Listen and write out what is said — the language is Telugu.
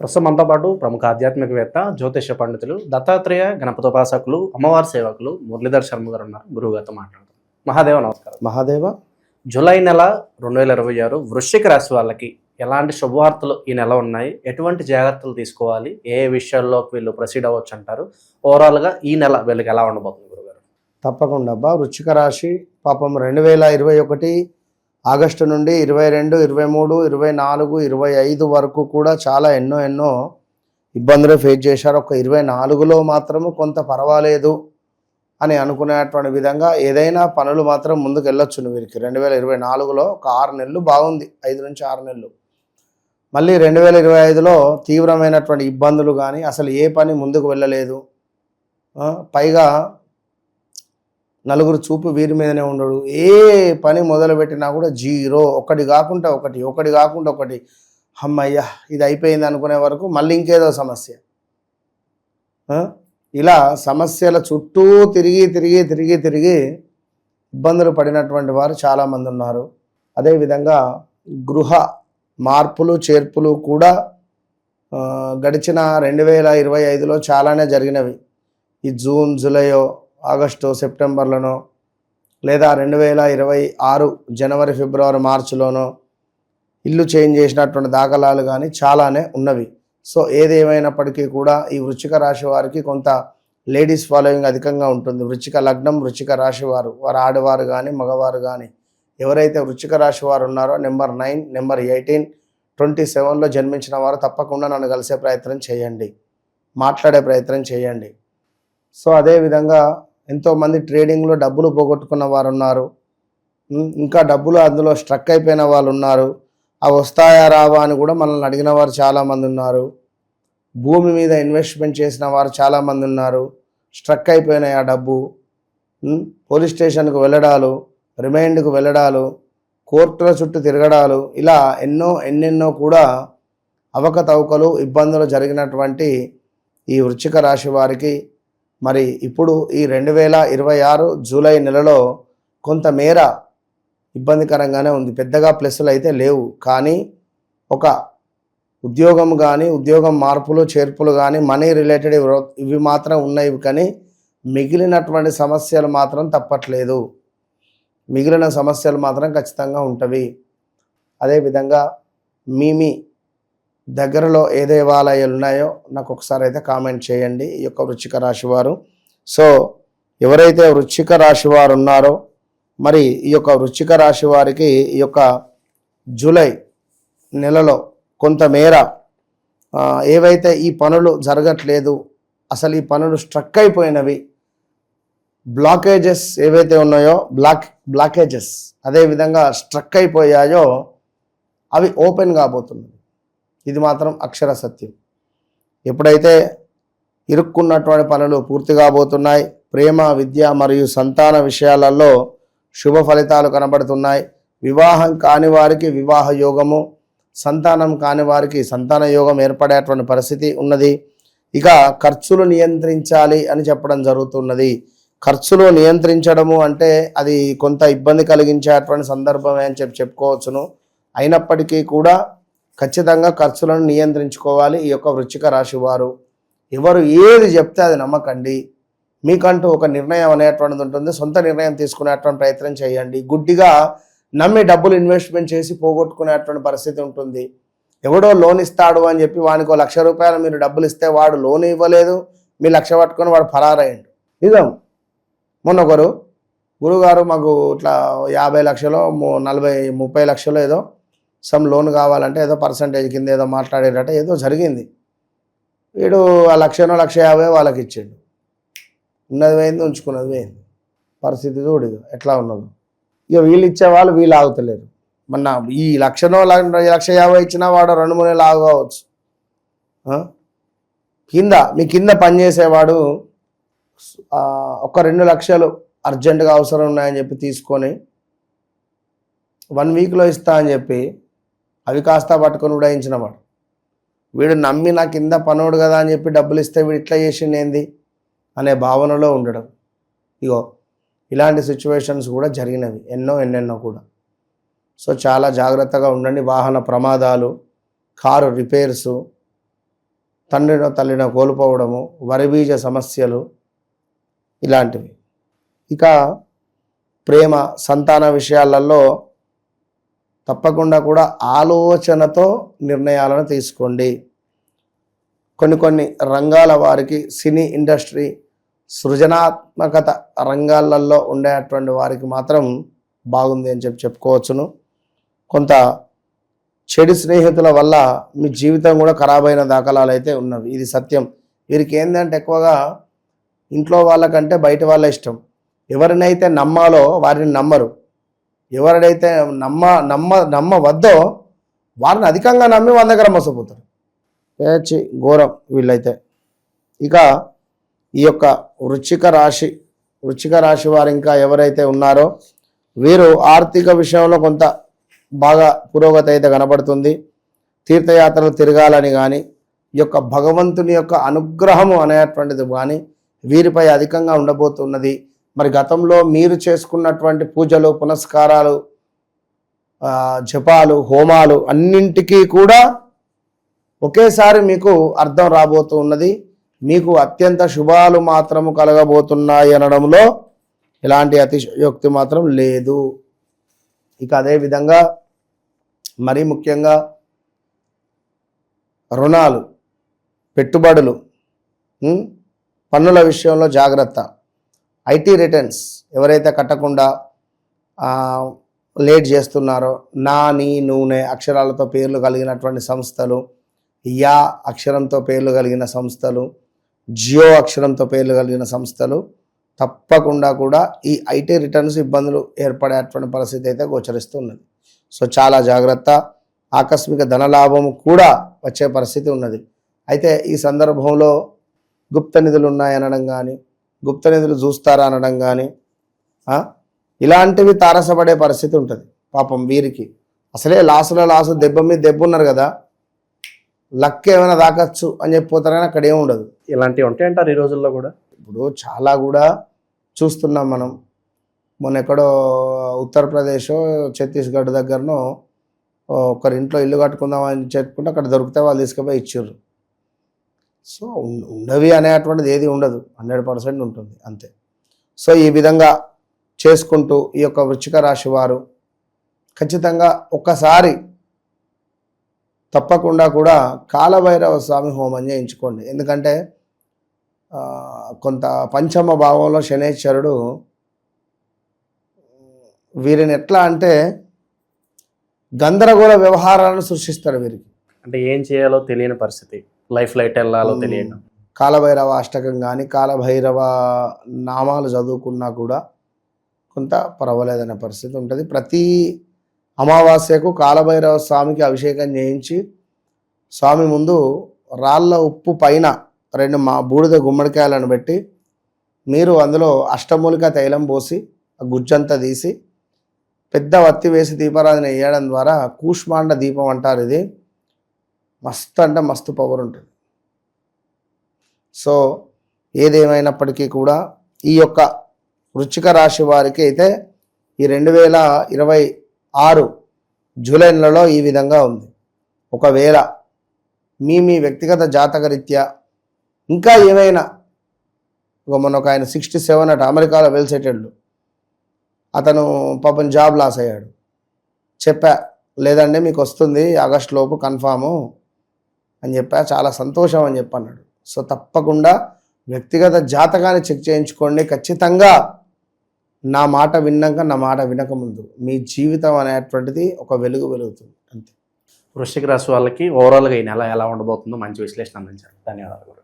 ప్రస్తుతం మనతో పాటు ప్రముఖ ఆధ్యాత్మికవేత్త, జ్యోతిష పండితులు, దత్తాత్రేయ గణపతోపాసకులు, అమ్మవారి సేవకులు మురళీధర్ శర్మ గారు ఉన్నారు. గురువుగారితో మాట్లాడుతాం. మహాదేవ నమస్కారం. మహాదేవ. జూలై నెల 2026 వృశ్చిక రాశి వాళ్ళకి ఎలాంటి శుభవార్తలు ఈ నెల ఉన్నాయి, ఎటువంటి జాగ్రత్తలు తీసుకోవాలి, ఏ విషయాల్లో వీళ్ళు ప్రొసీడ్ అవ్వచ్చు అంటారు, ఓవరాల్గా ఈ నెల వీళ్ళకి ఎలా ఉండబోతుంది గురుగారు? తప్పకుండా అబ్బా. వృశ్చిక రాశి పాపం 2021 ఆగస్టు నుండి 22, 23, 24, 25 వరకు కూడా చాలా ఎన్నో ఇబ్బందులు ఫేస్ చేశారు. ఒక 24లో మాత్రము కొంత పర్వాలేదు అని అనుకునేటువంటి విధంగా ఏదైనా పనులు మాత్రం ముందుకు వెళ్ళొచ్చు వీరికి. 2024లో ఒక 6 నెలలు బాగుంది, 5 నుంచి 6 నెలలు. మళ్ళీ 2025లో తీవ్రమైనటువంటి ఇబ్బందులు కానీ అసలు ఏ పని ముందుకు వెళ్ళలేదు. పైగా నలుగురు చూపు వీరి మీదనే ఉండడు. ఏ పని మొదలుపెట్టినా కూడా జీరో, ఒకటి కాకుండా ఒకటి. అమ్మయ్య ఇది అయిపోయింది అనుకునే వరకు మళ్ళీ ఇంకేదో సమస్య. ఇలా సమస్యల చుట్టూ తిరిగి ఇబ్బందులు పడినటువంటి వారు చాలామంది ఉన్నారు. అదేవిధంగా గృహ మార్పులు చేర్పులు కూడా గడిచిన 2025లో చాలానే జరిగినవి. ఈ జూన్, జూలైయో, ఆగస్టు, సెప్టెంబర్లోనో, లేదా 2026 జనవరి, ఫిబ్రవరి, మార్చిలోనో ఇల్లు చేంజ్ చేసినటువంటి దాఖలాలు కానీ చాలానే ఉన్నవి. సో ఏదేమైనప్పటికీ కూడా ఈ వృశ్చిక రాశి వారికి కొంత లేడీస్ ఫాలోయింగ్ అధికంగా ఉంటుంది. వృశ్చిక లగ్నం, వృశ్చిక రాశి వారు ఆడవారు కానీ మగవారు కానీ ఎవరైతే వృశ్చిక రాశి వారు ఉన్నారో నెంబర్ 9, నెంబర్ 18, 27లో జన్మించిన వారు తప్పకుండా నన్ను కలిసే ప్రయత్నం చేయండి, మాట్లాడే ప్రయత్నం చేయండి. సో అదేవిధంగా ఎంతోమంది ట్రేడింగ్లో డబ్బులు పోగొట్టుకున్న వారు ఉన్నారు. ఇంకా డబ్బులు అందులో స్ట్రక్ అయిపోయిన వాళ్ళు ఉన్నారు. అవి వస్తాయా రావా అని కూడా మనల్ని అడిగిన వారు చాలామంది ఉన్నారు. భూమి మీద ఇన్వెస్ట్మెంట్ చేసిన వారు చాలామంది ఉన్నారు. స్ట్రక్ అయిపోయినాయి ఆ డబ్బు. పోలీస్ స్టేషన్కు వెళ్ళడాలు, రిమైండ్కు వెళ్ళడాలు, కోర్టుల చుట్టూ తిరగడాలు, ఇలా ఎన్నెన్నో కూడా అవకతవకలు, ఇబ్బందులు జరిగినటువంటి ఈ వృశ్చిక రాశి వారికి మరి ఇప్పుడు ఈ 2026 జూలై నెలలో కొంతమేర ఇబ్బందికరంగానే ఉంది. పెద్దగా ప్లస్లు అయితే లేవు. కానీ ఒక ఉద్యోగం కానీ, ఉద్యోగం మార్పులు చేర్పులు కానీ, మనీ రిలేటెడ్ ఇవి మాత్రం ఉన్నాయి. కానీ మిగిలినటువంటి సమస్యలు మాత్రం తప్పట్లేదు. మిగిలిన సమస్యలు మాత్రం ఖచ్చితంగా ఉంటవి. అదేవిధంగా మీ దగ్గరలో ఏ దేవాలయాలు ఉన్నాయో నాకు ఒకసారి అయితే కామెంట్ చేయండి, ఈ యొక్క వృశ్చిక రాశి వారు. సో ఎవరైతే వృశ్చిక రాశి వారు ఉన్నారో మరి ఈ యొక్క వృశ్చిక రాశి వారికి ఈ యొక్క జూలై నెలలో కొంతమేర ఏవైతే ఈ పనులు జరగట్లేదు, అసలు ఈ పనులు స్ట్రక్ అయిపోయినవి, బ్లాకేజెస్ ఏవైతే ఉన్నాయో బ్లాకేజెస్ అదేవిధంగా స్ట్రక్ అయిపోయాయో అవి ఓపెన్ కాబోతున్నాయి. ఇది మాత్రం అక్షర సత్యం. ఎప్పుడైతే ఇరుక్కున్నటువంటి పనులు పూర్తి కాబోతున్నాయి, ప్రేమ, విద్య మరియు సంతాన విషయాలలో శుభ ఫలితాలు కనబడుతున్నాయి. వివాహం కాని వారికి వివాహ యోగము, సంతానం కాని వారికి సంతాన యోగం ఏర్పడేటువంటి పరిస్థితి ఉన్నది. ఇక ఖర్చులు నియంత్రించాలి అని చెప్పడం జరుగుతున్నది. ఖర్చులు నియంత్రించడము అంటే అది కొంత ఇబ్బంది కలిగించేటువంటి సందర్భమే అని చెప్పుకోవచ్చును. అయినప్పటికీ కూడా ఖచ్చితంగా ఖర్చులను నియంత్రించుకోవాలి ఈ యొక్క వృశ్చిక రాశి వారు. ఎవరు ఏది చెప్తే అది నమ్మకండి. మీకంటూ ఒక నిర్ణయం అనేటువంటిది ఉంటుంది. సొంత నిర్ణయం తీసుకునేటువంటి ప్రయత్నం చేయండి. గుడ్డిగా నమ్మి డబ్బులు ఇన్వెస్ట్మెంట్ చేసి పోగొట్టుకునేటువంటి పరిస్థితి ఉంటుంది. ఎవడో లోన్ ఇస్తాడు అని చెప్పి వానికి ₹1,00,000 మీరు డబ్బులు ఇస్తే వాడు లోన్ ఇవ్వలేదు, మీ 1,00,000 పట్టుకొని వాడు ఫరారయ్యండు. నిజం. మొన్న ఒకరు గురుగారు మాకు ఇట్లా 50 లక్షలు 30 లక్షలు ఏదో సమ్ లోన్ కావాలంటే ఏదో పర్సంటేజ్ కింద ఏదో మాట్లాడేటట్టు ఏదో జరిగింది. వీడు ఆ 1,50,000 వాళ్ళకి ఇచ్చాడు. ఉన్నది పోయింది, ఉంచుకున్నది పోయింది. పరిస్థితి చూడు ఎట్లా ఉన్నదో. ఇక వీళ్ళు ఇచ్చేవాళ్ళు వీళ్ళు ఆగుతలేరు. మొన్న ఈ 1,50,000 ఇచ్చినా వాడు 2-3 నెలలు ఆగవచ్చు. మీ కింద పనిచేసేవాడు ఒక 2 లక్షలు అర్జెంటుగా అవసరం ఉన్నాయని చెప్పి తీసుకొని 1 వీక్లో ఇస్తా అని చెప్పి అవి కాస్త పట్టుకొని ఉడాయించినవాడు. వీడు నమ్మి నా కింద పనోడు కదా అని చెప్పి డబ్బులు ఇస్తే వీడు ఇట్లా చేసింది ఏంది అనే భావనలో ఉండడం. ఇగో ఇలాంటి సిచ్యువేషన్స్ కూడా జరిగినవి ఎన్నెన్నో కూడా. సో చాలా జాగ్రత్తగా ఉండండి. వాహన ప్రమాదాలు, కారు రిపేర్సు, తండ్రినో తల్లినో కోల్పోవడము, వరిబీజ సమస్యలు ఇలాంటివి. ఇక ప్రేమ సంతాన విషయాలలో తప్పకుండా కూడా ఆలోచనతో నిర్ణయాలను తీసుకోండి. కొన్ని రంగాల వారికి, సినీ ఇండస్ట్రీ, సృజనాత్మకత రంగాలలో ఉండేటువంటి వారికి మాత్రం బాగుంది అని చెప్పుకోవచ్చును. కొంత చెడు స్నేహితుల వల్ల మీ జీవితం కూడా ఖరాబ్ అయిన దాఖలాలు అయితే ఉన్నవి, ఇది సత్యం. వీరికి ఏంటంటే ఎక్కువగా ఇంట్లో వాళ్ళకంటే బయట వాళ్ళ ఇష్టం. ఎవరినైతే నమ్మాలో వారిని నమ్మరు, ఎవరినైతే నమ్మవద్దో వారిని అధికంగా నమ్మి వాళ్ళ దగ్గర మోసపోతారు. ఘోరం వీళ్ళైతే. ఇక ఈ యొక్క వృశ్చిక రాశి వారు ఇంకా ఎవరైతే ఉన్నారో వీరు ఆర్థిక విషయంలో కొంత బాగా పురోగతి అయితే కనబడుతుంది. తీర్థయాత్రలు తిరగాలని కానీ, ఈ యొక్క భగవంతుని యొక్క అనుగ్రహము అనేటువంటిది కానీ వీరిపై అధికంగా ఉండబోతున్నది. మరి గతంలో మీరు చేసుకున్నటువంటి పూజలు, పునస్కారాలు, జపాలు, హోమాలు అన్నింటికీ కూడా ఒకేసారి మీకు అర్థం రాబోతూ ఉన్నది. మీకు అత్యంత శుభాలు మాత్రము కలగబోతున్నాయి అనడంలో ఎలాంటి అతిశయోక్తి మాత్రం లేదు. ఇక అదేవిధంగా మరీ ముఖ్యంగా రుణాలు, పెట్టుబడులు, పన్నుల విషయంలో జాగ్రత్త. ఐటీ రిటర్న్స్ ఎవరైతే కట్టకుండా లేట్ చేస్తున్నారో, నా, నీ, నూనె అక్షరాలతో పేర్లు కలిగినటువంటి సంస్థలు, యా అక్షరంతో పేర్లు కలిగిన సంస్థలు, జియో అక్షరంతో పేర్లు కలిగిన సంస్థలు తప్పకుండా కూడా ఈ ఐటీ రిటర్న్స్ ఇబ్బందులు ఏర్పడేటువంటి పరిస్థితి అయితే గోచరిస్తున్నది. సో చాలా జాగ్రత్త. ఆకస్మిక ధనలాభము కూడా వచ్చే పరిస్థితి ఉన్నది. అయితే ఈ సందర్భంలో గుప్త నిధులు ఉన్నాయనడం కానీ, గుప్త నిధులు చూస్తారా అనడం కానీ ఇలాంటివి తారసపడే పరిస్థితి ఉంటుంది. పాపం వీరికి అసలే లాసు దెబ్బ మీద దెబ్బ ఉన్నారు కదా, లక్ ఏమైనా దాకచ్చు అని చెప్పిపోతారు కానీ అక్కడ ఏముండదు. ఇలాంటివి ఉంటాయంటారు ఈ రోజుల్లో కూడా. ఇప్పుడు చాలా కూడా చూస్తున్నాం మనం. మొన్న ఎక్కడో ఉత్తరప్రదేశ్, ఛత్తీస్గఢ్ దగ్గరనో ఒకరి ఇంట్లో ఇల్లు కట్టుకుందామని చెప్పుకుంటే అక్కడ దొరికితే వాళ్ళు తీసుకుపోయి ఇచ్చారు. సో ఉండవి అనేటువంటిది ఏది ఉండదు, 100% ఉంటుంది అంతే. సో ఈ విధంగా చేసుకుంటూ ఈ యొక్క వృశ్చిక రాశి వారు ఖచ్చితంగా ఒక్కసారి తప్పకుండా కూడా కాలభైరవ స్వామి హోమం చేయించుకోండి. ఎందుకంటే కొంత పంచమ భావంలో శనేశ్వరుడు వీరిని ఎట్లా అంటే గందరగోళ వ్యవహారాలను సృష్టిస్తాడు వీరికి. అంటే ఏం చేయాలో తెలియని పరిస్థితి, లైఫ్ లైట్ వెళ్ళాలో తెలియదు. కాలభైరవ అష్టకం కానీ, కాలభైరవ నామాలు చదువుకున్నా కూడా కొంత పర్వాలేదనే పరిస్థితి ఉంటుంది. ప్రతి అమావాస్యకు కాలభైరవ స్వామికి అభిషేకం చేయించి స్వామి ముందు రాళ్ళ ఉప్పు పైన 2 బూడిద గుమ్మడికాయలను పెట్టి మీరు అందులో అష్టమూలిక తైలం పోసి ఆ గుజ్జంతా తీసి పెద్ద వత్తి వేసి దీపారాధన చేయడం ద్వారా కూష్మాండ దీపం అంటారు. ఇది మస్తు అంటే మస్తు పవర్ ఉంటుంది. సో ఏదేమైనప్పటికీ కూడా ఈ యొక్క వృశ్చిక రాశి వారికి అయితే ఈ 2026 జూలై నెలలో ఈ విధంగా ఉంది. ఒకవేళ మీ వ్యక్తిగత జాతకరీత్యా ఇంకా ఏమైనా మొన్న ఒక ఆయన 67 అట, అమెరికాలో వెల్ సెటిల్డ్, అతను పాపం జాబ్ లాస్ అయ్యాడు. చెప్పా, లేదండి మీకు వస్తుంది ఆగస్ట్ లోపు కన్ఫాము అని చెప్పా. చాలా సంతోషం అని చెప్పన్నాడు. సో తప్పకుండా వ్యక్తిగత జాతకాన్ని చెక్ చేయించుకోండి. ఖచ్చితంగా నా మాట విన్నాక, నా మాట వినకముందు మీ జీవితం అనేటువంటిది ఒక వెలుగుతుంది అంతే. వృశ్చిక రాశి వాళ్ళకి ఓవరాల్గా ఈ నెల ఎలా ఉండబోతుందో మంచి విశ్లేషణ అందించారు. ధన్యవాదాలు.